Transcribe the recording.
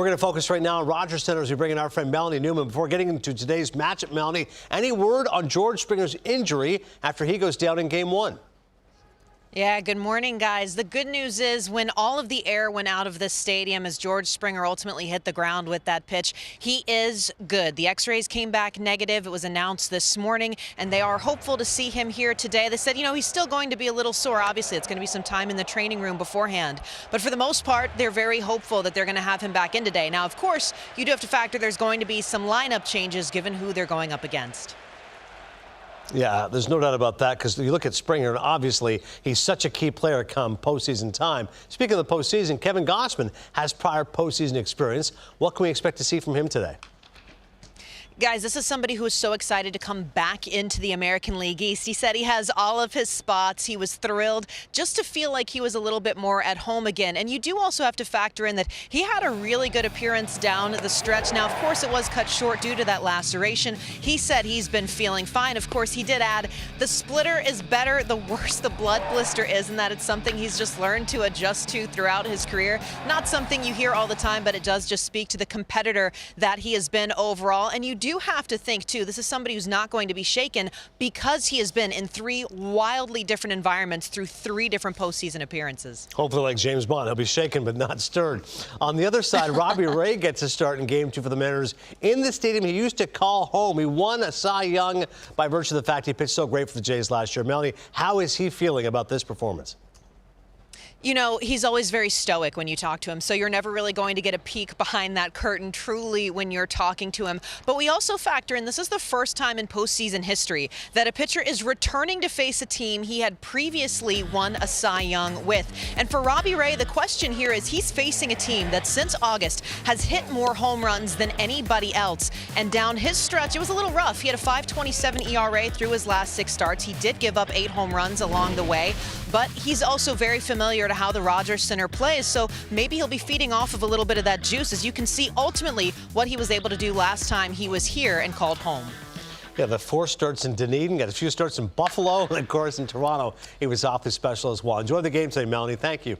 We're going to focus right now on Rogers Center as we bring in our friend Melanie Newman. Before getting into today's matchup, Melanie, any word on George Springer's injury after he goes down in Game 1? Yeah, good morning, guys. The good news is when all of the air went out of this stadium as George Springer ultimately hit the ground with that pitch, he is good. The x-rays came back negative. It was announced this morning, and they are hopeful to see him here today. They said, he's still going to be a little sore. Obviously, it's going to be some time in the training room beforehand. But for the most part, they're very hopeful that they're going to have him back in today. Now, of course, you do have to factor there's going to be some lineup changes given who they're going up against. Yeah, there's no doubt about that, because you look at Springer, and obviously he's such a key player come postseason time. Speaking of the postseason, Kevin Gossman has prior postseason experience. What can we expect to see from him today? Guys, this is somebody who is so excited to come back into the American League East. He said he has all of his spots. He was thrilled just to feel like he was a little bit more at home again. And you do also have to factor in that he had a really good appearance down the stretch. Now, of course, it was cut short due to that laceration. He said he's been feeling fine. Of course, he did add the splitter is better the worse the blood blister is, and that it's something he's just learned to adjust to throughout his career. Not something you hear all the time, but it does just speak to the competitor that he has been overall. And you do have to think, too, this is somebody who's not going to be shaken because he has been in 3 wildly different environments through 3 different postseason appearances. Hopefully, like James Bond, he'll be shaken but not stirred. On the other side, Robbie Ray gets a start in Game 2 for the Mariners in the stadium he used to call home. He won a Cy Young by virtue of the fact he pitched so great for the Jays last year. Melanie, how is he feeling about this performance? He's always very stoic when you talk to him, so you're never really going to get a peek behind that curtain truly when you're talking to him. But we also factor in this is the first time in postseason history that a pitcher is returning to face a team he had previously won a Cy Young with. And for Robbie Ray, the question here is he's facing a team that since August has hit more home runs than anybody else. And down his stretch, it was a little rough. He had a 5.27 ERA through his last 6 starts. He did give up 8 home runs along the way, but he's also very familiar to how the Rogers Center plays, so maybe he'll be feeding off of a little bit of that juice, as you can see ultimately what he was able to do last time he was here and called home. Yeah, the 4 starts in Dunedin, got a few starts in Buffalo, and of course in Toronto, he was awfully special as well. Enjoy the game today, Melanie. Thank you.